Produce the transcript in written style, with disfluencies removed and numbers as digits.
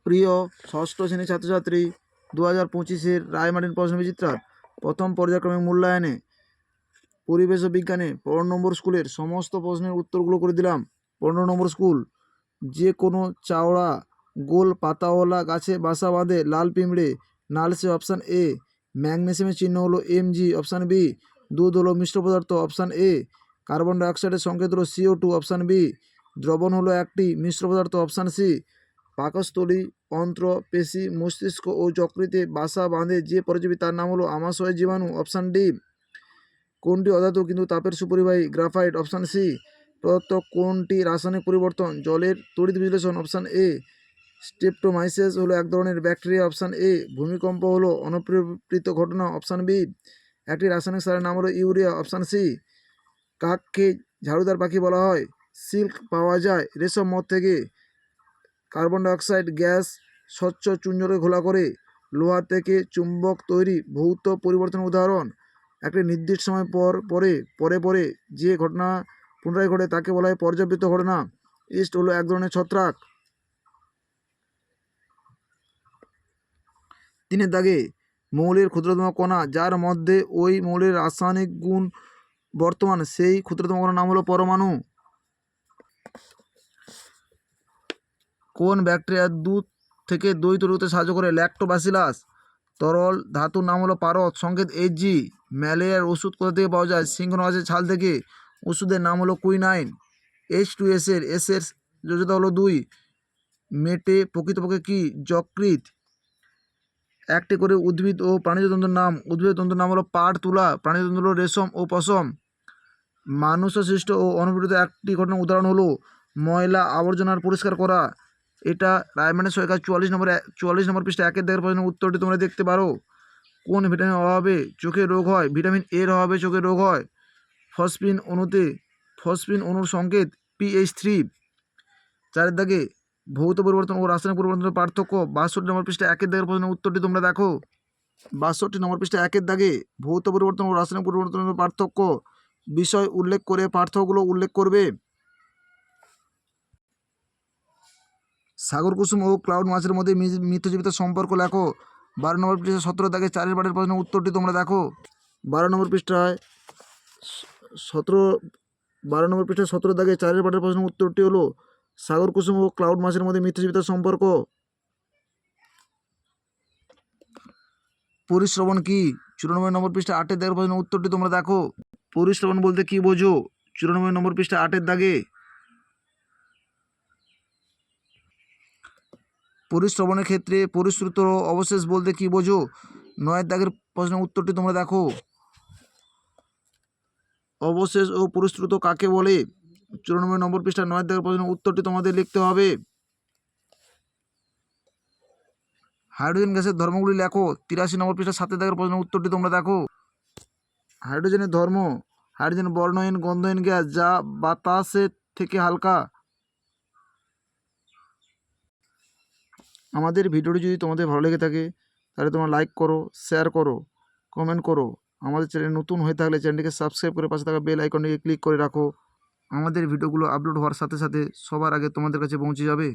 প্রিয় ষষ্ঠ শ্রেণীর ছাত্রছাত্রী, 2025-এর রায়মার্টিন প্রশ্নবিচিত্রার প্রথম পর্যায়ক্রমিক মূল্যায়নে পরিবেশ ও বিজ্ঞানে 15 নম্বর স্কুলের সমস্ত প্রশ্নের উত্তরগুলো করে দিলাম। 15 নম্বর স্কুল, যে কোনো চাওড়া গোল পাতাওয়ালা গাছে বাসা বাঁধে লাল পিঁমড়ে নালসে অপশান এ। ম্যাগনেসিয়ামের চিহ্ন হলো Mg অপশান বি। দুধ হলো মিশ্র পদার্থ অপশান এ। কার্বন ডাইঅক্সাইডের সংকেত হলো CO2 অপশান বি। দ্রবণ হলো একটি মিশ্র পদার্থ অপশান সি। পাকস্থলী, অন্ত্র, পেশি, মস্তিষ্ক ও যকৃতে বাসা বাঁধে যে পরজীবী তার নাম হলো আমাশয় জীবাণু অপশান ডি। কোনটি অধাতু কিন্তু তাপের সুপরিবাহী? Graphite option C. প্রদত্ত কোনটি রাসায়নিক পরিবর্তন জলের তড়িৎ বিশ্লেষণ অপশান এ। স্ট্রেপ্টোমাইসিস হলো এক ধরনের ব্যাকটেরিয়া অপশান এ। ভূমিকম্প হলো অনপ্রীত ঘটনা অপশান বি। একটি রাসায়নিক সারের নাম হলো ইউরিয়া অপশান সি। কাককে ঝাড়ুদার পাখি বলা হয়? সিল্ক পাওয়া যায় রেশম মদ থেকে। কার্বন ডাইঅক্সাইড গ্যাস স্বচ্ছ চুঞ্জকে ঘোলা করে। লোহা থেকে চুম্বক তৈরি ভৌত পরিবর্তনের উদাহরণ। একটি নির্দিষ্ট সময় পরে যে ঘটনা পুনরায় ঘটে তাকে বলা হয় পর্যাবৃত্ত ঘটনা। ইস্ট হলো এক ধরনের ছত্রাক। 3 দাগে, মৌলের ক্ষুদ্রতম কণা যার মধ্যে ওই মৌলের রাসায়নিক গুণ বর্তমান সেই ক্ষুদ্রতম কণার নাম হলো পরমাণু। কোন ব্যাকটেরিয়া দুধ থেকে দই তৈরি করতে সাহায্য করে? ল্যাক্টোবাসিলাস। তরল ধাতুর নাম হলো পারদ, সংকেত Hg। ম্যালেরিয়ার ওষুধ কোথা থেকে পাওয়া যায়? সিংহ গাছের ছাল থেকে। ওষুধের নাম হলো কুইনাইন। H2S এর এসের যোজ্যতা হলো 2। মেটে প্রকৃতপক্ষে কি? যকৃৎ। একটি করে উদ্ভিদ ও প্রাণীজ তন্তুর নাম। উদ্ভিদ তন্তুর নাম হলো পাট, তুলা। প্রাণীজ তন্তু হলো রেশম ও পশম। মানুষ সৃষ্ট ও অনুপ্রেরিত একটি ঘটনার উদাহরণ হলো ময়লা আবর্জনার পরিষ্কার করা। এটা রায়মার্টিন সহায়িকা 44 নম্বর পৃষ্ঠা 1 দাগের প্রশ্নের উত্তরটি তোমরা দেখতে পারো। কোন ভিটামিনের অভাবে চোখের রোগ হয়? ভিটামিন এর অভাবে চোখের রোগ হয়। ফসফিন অণুর সংকেত PH3। 4 দাগে, ভৌত পরিবর্তন ও রাসায়নিক পরিবর্তনের পার্থক্য। 62 নম্বর পৃষ্ঠা 1 দাগের প্রশ্নের উত্তরটি তোমরা দেখো। 62 নম্বর পৃষ্ঠা 1 দাগে, ভৌত পরিবর্তন ও রাসায়নিক পরিবর্তনের পার্থক্য বিষয় উল্লেখ করে পার্থক্যগুলো উল্লেখ করবে। সাগর কুসুম ও ক্লাউড মাছের মধ্যে মিথ্যজীবিতার সম্পর্ক লেখো। 12 নম্বর পৃষ্ঠা 17 দাগে 4 পাঠের প্রশ্নের উত্তরটি তোমরা দেখো। 12 নম্বর পৃষ্ঠায় 17 দাগে 4 পাঠের প্রশ্নের উত্তরটি হলো সাগর কুসুম ও ক্লাউড মাছের মধ্যে মিথ্যজীবিতার সম্পর্ক। পরিশ্রবণ কি? 94 নম্বর পৃষ্ঠা 8 দাগের প্রশ্নের উত্তরটি তোমরা দেখো। পরিশ্রবণ বলতে কি বোঝো? 94 নম্বর পৃষ্ঠা 8 দাগে। পরিশ্রবণের ক্ষেত্রে পরিশ্রুত অবশেষ বলতে কি বোঝো? 9 দাগের প্রশ্নের উত্তরটি তোমরা দেখো। অবশেষ ও পরিশ্রুত কাকে বলে? 94 নম্বর পৃষ্ঠা 9 দাগের প্রশ্নের উত্তরটি তোমাদের লিখতে হবে। হাইড্রোজেন গ্যাসের ধর্মগুলি লেখো। 83 নম্বর পৃষ্ঠা 7 দাগের প্রশ্নের উত্তরটি তোমরা দেখো। হাইড্রোজেনের ধর্ম: হাইড্রোজেন বর্ণহীন গন্ধহীন গ্যাস যা বাতাসের থেকে হালকা। আমাদের ভিডিওটি যদি তোমাদের ভালো লেগে থাকে তাহলে তোমরা লাইক করো, শেয়ার করো, কমেন্ট করো। আমাদের চ্যানেল নতুন হয়ে থাকলে চ্যানেলটিকে সাবস্ক্রাইব করে পাশে থাকা বেল আইকনটিকে ক্লিক করে রাখো। আমাদের ভিডিওগুলো আপলোড হওয়ার সাথে সাথে সবার আগে তোমাদের কাছে পৌঁছে যাবে।